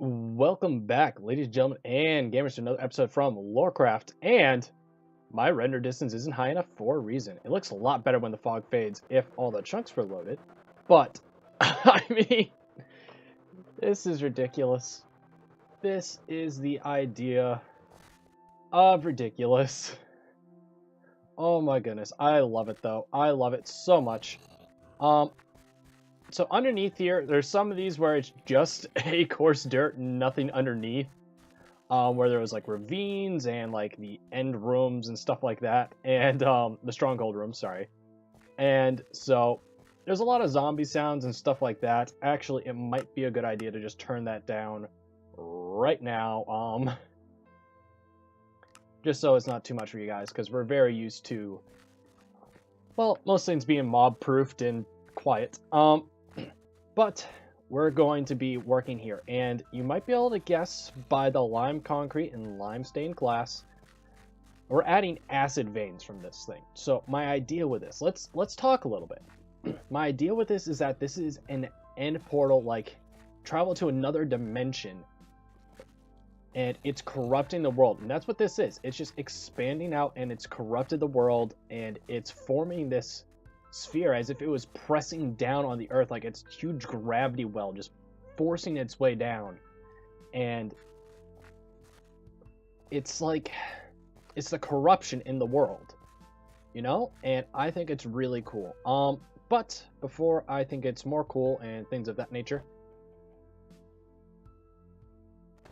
Welcome back, ladies and gentlemen, and gamers, to another episode from LORECRAFT. And my render distance isn't high enough for a reason. It looks a lot better when the fog fades if all the chunks were loaded. But, I mean, this is ridiculous. This is the idea of ridiculous. Oh my goodness, I love it though. I love it so much. So underneath here, there's some of these where it's just a coarse dirt, nothing underneath. Where there was like ravines and like the end rooms and stuff like that, and the stronghold room, sorry. And so there's a lot of zombie sounds and stuff like that. Actually, it might be a good idea to just turn that down right now, just so it's not too much for you guys, because we're very used to, well, most things being mob proofed and quiet. But we're going to be working here, and you might be able to guess by the lime concrete and lime stained glass, we're adding acid veins from this thing. So my idea with this, let's talk a little bit. My idea with this is that this is an end portal, like travel to another dimension, and it's corrupting the world. And that's what this is. It's just expanding out, and it's corrupted the world, and it's forming this sphere as if it was pressing down on the earth, like it's huge gravity well just forcing its way down. And it's like, it's the corruption in the world, you know? And I think it's really cool. But before I think it's more cool and things of that nature,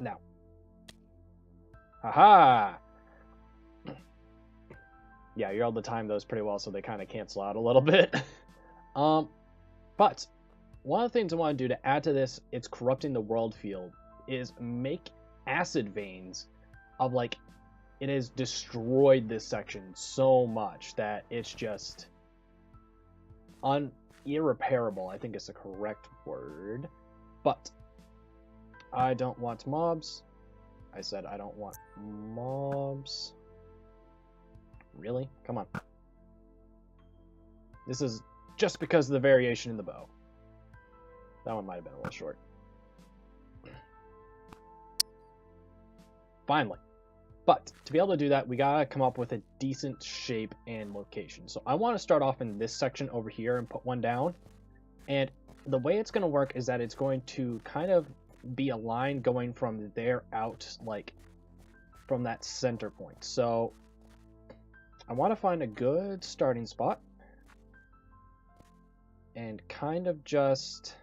now, haha, yeah, you're able to time those pretty well, so they kind of cancel out a little bit. But one of the things I want to do to add to this, it's corrupting the world field, is make acid veins of, like, it has destroyed this section so much that it's just irreparable, I think is the correct word. But I don't want mobs. I said I don't want mobs. Really? Come on. This is just because of the variation in the bow. That one might have been a little short. Finally. But to be able to do that, we gotta come up with a decent shape and location. So I want to start off in this section over here and put one down. And the way it's going to work is that it's going to kind of be a line going from there out, like from that center point. So I want to find a good starting spot and kind of just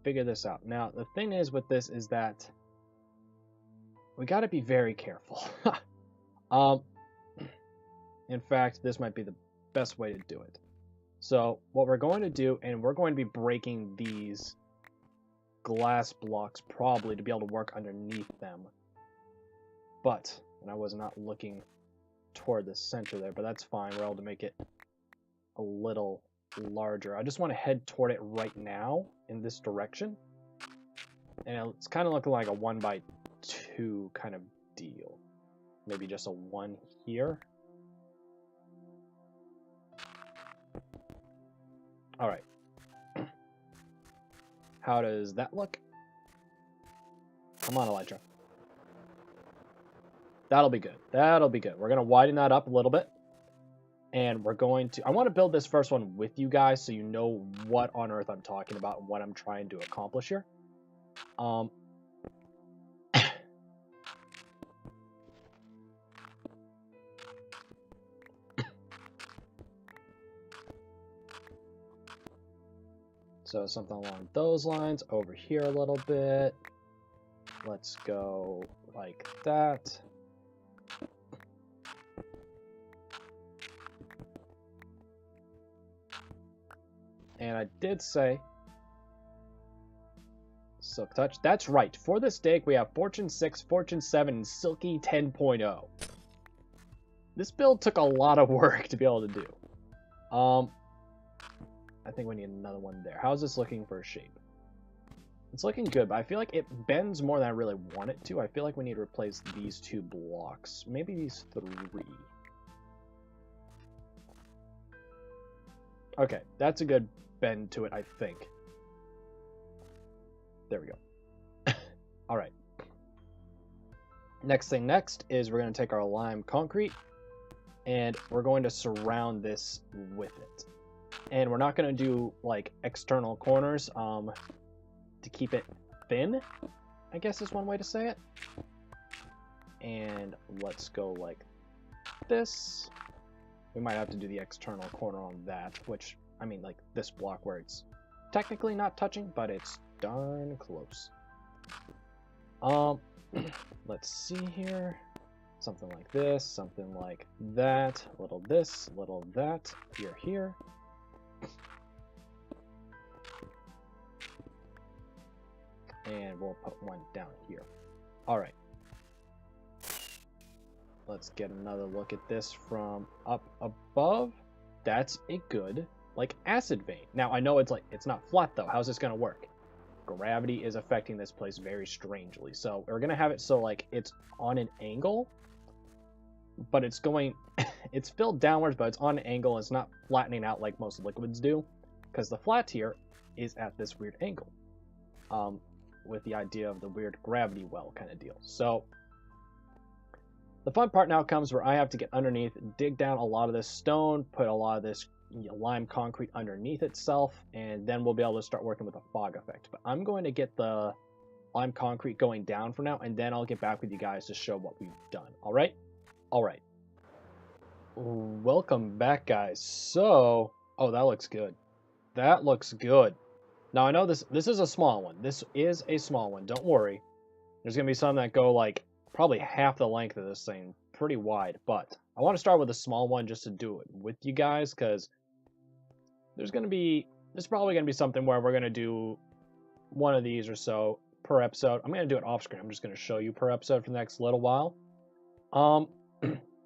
figure this out. Now, the thing is with this is that we got to be very careful. In fact, this might be the best way to do it. So what we're going to do, and we're going to be breaking these glass blocks probably to be able to work underneath them. But, and I was not looking toward the center there, but that's fine. We're able to make it a little larger. I just want to head toward it right now in this direction. And it's kind of looking like a 1x2 kind of deal. Maybe just a 1 here. All right. How does that look? Come on, Elytra. That'll be good. That'll be good. We're going to widen that up a little bit. And we're going to... I want to build this first one with you guys so you know what on earth I'm talking about and what I'm trying to accomplish here. So something along those lines. Over here a little bit. Let's go like that. And I did say Silk Touch. That's right. For this stake, we have Fortune 6, Fortune 7, and Silky 10.0. This build took a lot of work to be able to do. I think we need another one there. How's this looking for a shape? It's looking good, but I feel like it bends more than I really want it to. I feel like we need to replace these 2 blocks. Maybe these 3. Okay, that's a good bend to it, I think. There we go. All right. Next thing next is we're going to take our lime concrete and we're going to surround this with it. And we're not going to do like external corners to keep it thin, I guess is one way to say it. And let's go like this. We might have to do the external corner on that, which, I mean, like this block where it's technically not touching, but it's darn close. Let's see here. Something like this, something like that, a little this, a little that, here. And we'll put one down here. All right. Let's get another look at this from up above. That's a good, like, acid vein. Now, I know it's like, it's not flat though. How's this gonna work? Gravity is affecting this place very strangely. So we're gonna have it so like it's on an angle, but it's going, it's filled downwards, but it's on an angle. It's not flattening out like most liquids do, because the flat here is at this weird angle, with the idea of the weird gravity well kind of deal. So the fun part now comes where I have to get underneath, dig down a lot of this stone, put a lot of this lime concrete underneath itself, and then we'll be able to start working with a fog effect. But I'm going to get the lime concrete going down for now, and then I'll get back with you guys to show what we've done. All right? All right. Welcome back, guys. So, oh, that looks good. That looks good. Now, I know this is a small one. This is a small one. Don't worry. There's going to be some that go, like, probably half the length of this thing. Pretty wide. But I want to start with a small one just to do it with you guys, because there's probably going to be something where we're going to do one of these or so per episode. I'm going to do it off screen. I'm just going to show you per episode for the next little while.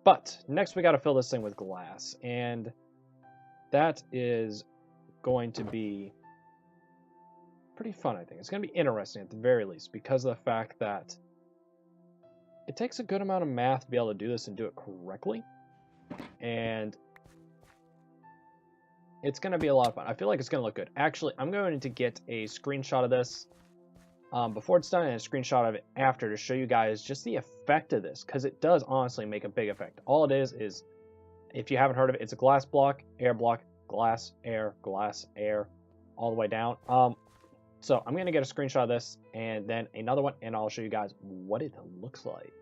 But next we got to fill this thing with glass, and that is going to be pretty fun, I think. It's going to be interesting at the very least, because of the fact that it takes a good amount of math to be able to do this and do it correctly, and it's going to be a lot of fun. I feel like it's going to look good. Actually, I'm going to get a screenshot of this before it's done, and a screenshot of it after, to show you guys just the effect of this, because it does honestly make a big effect. All it is, if you haven't heard of it, it's a glass block, glass, air, all the way down. So I'm going to get a screenshot of this, and then another one, and I'll show you guys what it looks like.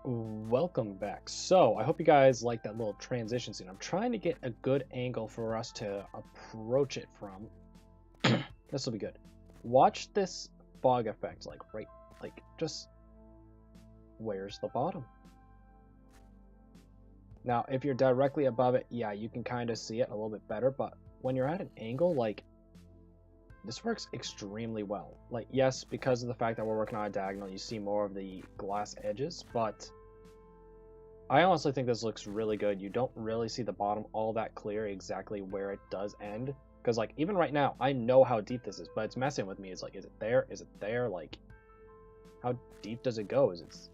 Welcome back. So I hope you guys like that little transition scene. I'm trying to get a good angle for us to approach it from. This will be good. Watch this fog effect, just where's the bottom? Now, if you're directly above it, yeah, you can kind of see it a little bit better, but when you're at an angle, like, this works extremely well. Like, yes, because of the fact that we're working on a diagonal, you see more of the glass edges, but I honestly think this looks really good. You don't really see the bottom all that clear exactly where it does end, because, like, even right now, I know how deep this is, but it's messing with me. It's like, is it there? Is it there? Like, how deep does it go?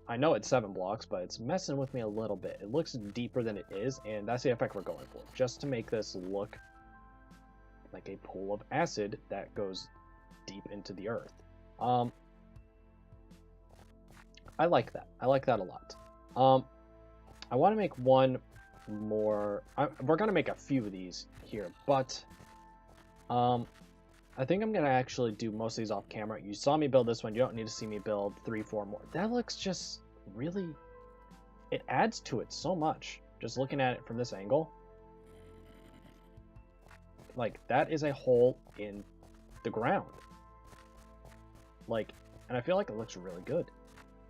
I know it's 7 blocks, but it's messing with me a little bit. It looks deeper than it is, and that's the effect we're going for, just to make this look like a pool of acid that goes deep into the earth. I like that. I like that a lot. I want to make one more. We're going to make a few of these here, but I think I'm going to actually do most of these off camera. You saw me build this one. You don't need to see me build 3, 4 more. That looks just really, it adds to it so much. Just looking at it from this angle. Like, that is a hole in the ground. Like, and I feel like it looks really good.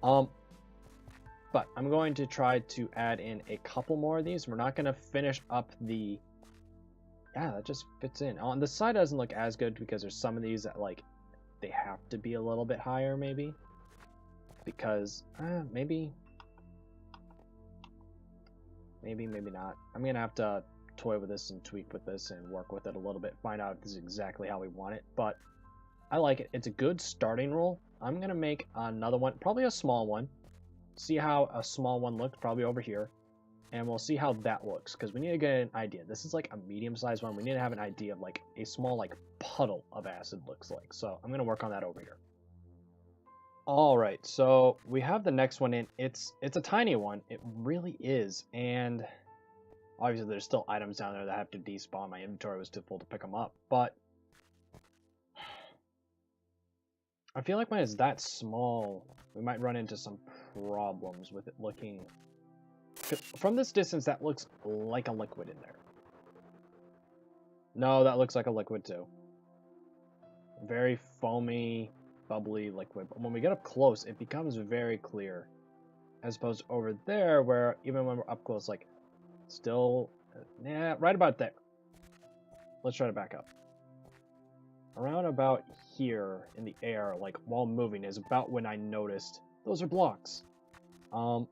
But I'm going to try to add in a couple more of these. We're not going to finish up the... Yeah, that just fits in. On the side doesn't look as good because there's some of these that, like, they have to be a little bit higher, maybe. Because, maybe not. I'm going to have to toy with this and tweak with this and work with it a little bit, find out if this is exactly how we want it, but I like it. It's a good starting roll. I'm going to make another one, probably a small one. See how a small one looks, probably over here. and we'll see how that looks, because we need to get an idea. This is like a medium-sized one. We need to have an idea of like a small like puddle of acid looks like. So I'm gonna work on that over here. All right, so we have the next one in. It's a tiny one. It really is, and obviously there's still items down there that have to despawn. My inventory was too full to pick them up, but I feel like when it's that small, we might run into some problems with it looking... From this distance, that looks like a liquid in there. No, that looks like a liquid too. Very foamy, bubbly liquid. But when we get up close, it becomes very clear. As opposed to over there, where even when we're up close, like, still... Yeah, right about there. Let's try to back up. Around about here in the air, like while moving, is about when I noticed those are blocks. And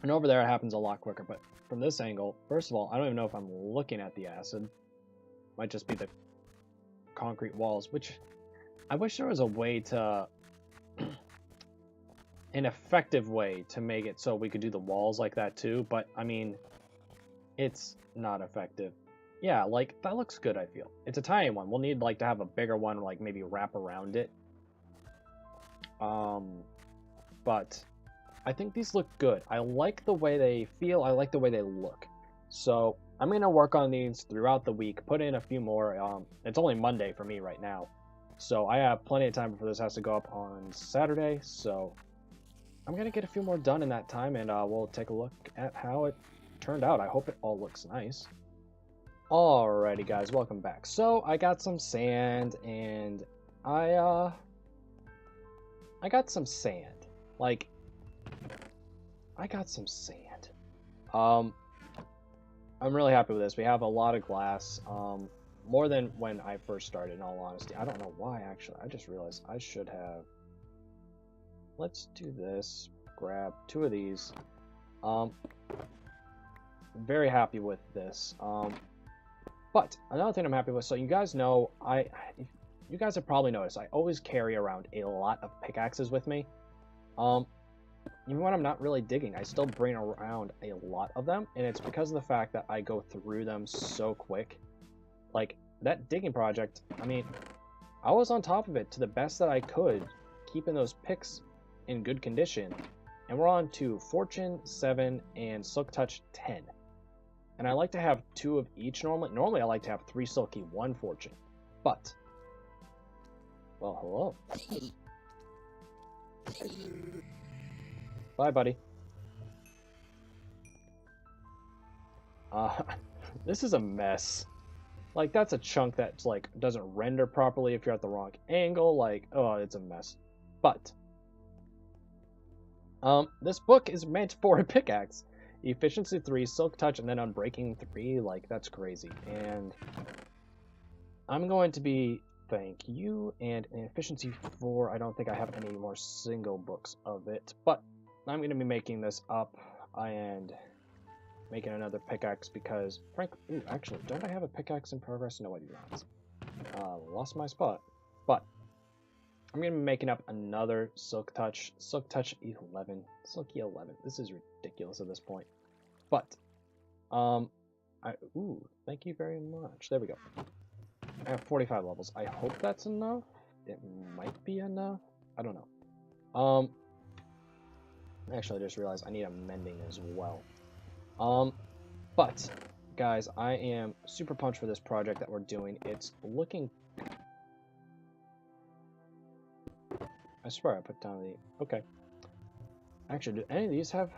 over there it happens a lot quicker, but from this angle, first of all, I don't even know if I'm looking at the acid. Might just be the concrete walls, which I wish there was a way to... an effective way to make it so we could do the walls like that too, but I mean, it's not effective. Yeah, like, that looks good, I feel. It's a tiny one. We'll need, like, to have a bigger one, like, maybe wrap around it. But I think these look good. I like the way they feel. I like the way they look. So I'm going to work on these throughout the week, put in a few more. It's only Monday for me right now. So I have plenty of time before this has to go up on Saturday. So I'm going to get a few more done in that time, and we'll take a look at how it turned out. I hope it all looks nice. Alrighty guys, welcome back. So I got some sand, and I got some sand. Like, I got some sand. I'm really happy with this. We have a lot of glass, more than when I first started, in all honesty. I don't know why, actually. I just realized I should have... Let's do this. Grab 2 of these. Very happy with this. But another thing I'm happy with, so you guys know, you guys have probably noticed, I always carry around a lot of pickaxes with me. Even when I'm not really digging, I still bring around a lot of them, and it's because of the fact that I go through them so quick. Like, that digging project, I mean, I was on top of it to the best that I could, keeping those picks in good condition, and we're on to Fortune 7 and Silk Touch 10. And I like to have 2 of each normally. Normally I like to have 3 Silky, 1 Fortune. But, well, hello. Bye, buddy. This is a mess. Like, that's a chunk that's, like, doesn't render properly if you're at the wrong angle. Like, oh, it's a mess. But, this book is meant for a pickaxe. Efficiency 3, Silk Touch, and then Unbreaking 3, like, that's crazy. And I'm going to be, thank you, and in Efficiency 4, I don't think I have any more single books of it, but I'm going to be making this up and making another pickaxe because, frankly, ooh, actually, don't I have a pickaxe in progress? No, I do not. Lost my spot. But I'm going to be making up another Silk Touch 11, Silky 11. This is ridiculous at this point. But, ooh, thank you very much. There we go. I have 45 levels. I hope that's enough. It might be enough. I don't know. Actually, I just realized I need a mending as well. But, guys, I am super pumped for this project that we're doing. It's looking... I swear I put down the... Okay. Actually, do any of these have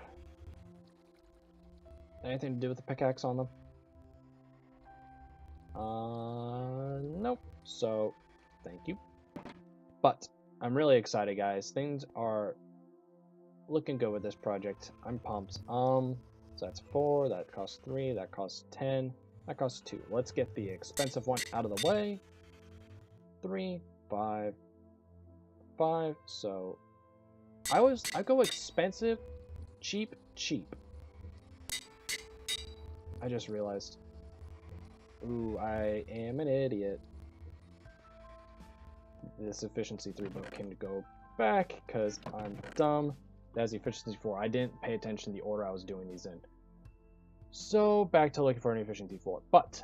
anything to do with the pickaxe on them? Nope. So, thank you. But, I'm really excited, guys. Things are looking good with this project. I'm pumped. So that's 4, that costs 3, that costs 10, that costs 2. Let's get the expensive one out of the way. 3, 5, 5. So I go expensive, cheap, cheap. I just realized. Ooh, I am an idiot. This efficiency 3 book can go back because I'm dumb. That's the efficiency 4. I didn't pay attention to the order I was doing these in. So back to looking for an efficiency 4. But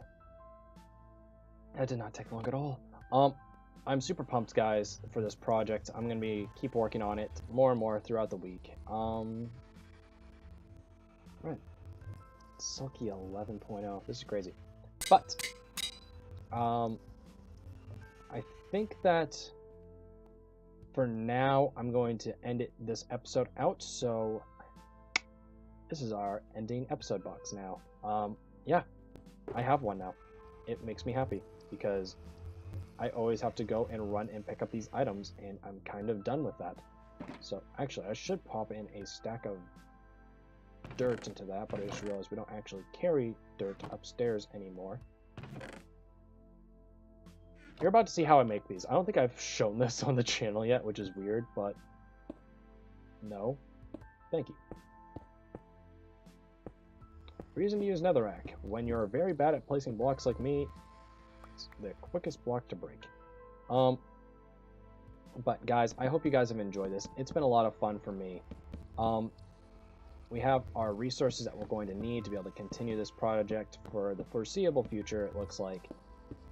that did not take long at all. I'm super pumped, guys, for this project. I'm going to keep working on it more and more throughout the week. Right. Sulky 11.0. This is crazy. But I think that for now I'm going to end this episode out. So this is our ending episode box now. Yeah, I have one now. It makes me happy because I always have to go and run and pick up these items, and I'm kind of done with that. So actually, I should pop in a stack of dirt into that, but I just realized we don't actually carry dirt upstairs anymore. You're about to see how I make these. I don't think I've shown this on the channel yet, which is weird, but no. Thank you. Reason to use netherrack. When you're very bad at placing blocks like me, it's the quickest block to break. But guys, I hope you guys have enjoyed this. It's been a lot of fun for me. We have our resources that we're going to need to be able to continue this project for the foreseeable future, it looks like.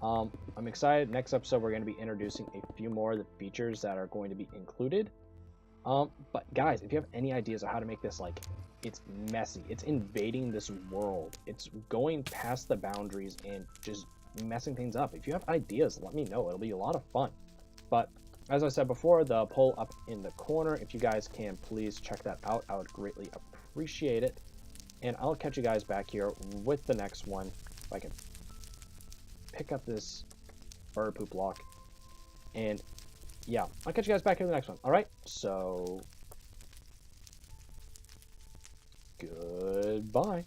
I'm excited. Next episode, we're going to be introducing a few more of the features that are going to be included. But guys, if you have any ideas of how to make this, like, it's messy, it's invading this world, it's going past the boundaries and just messing things up. If you have ideas, let me know. It'll be a lot of fun. But as I said before, the poll up in the corner, if you guys can please check that out, I would greatly appreciate it. And I'll catch you guys back here with the next one. If I can pick up this bird poop block. And yeah, I'll catch you guys back here in the next one. All right, so goodbye.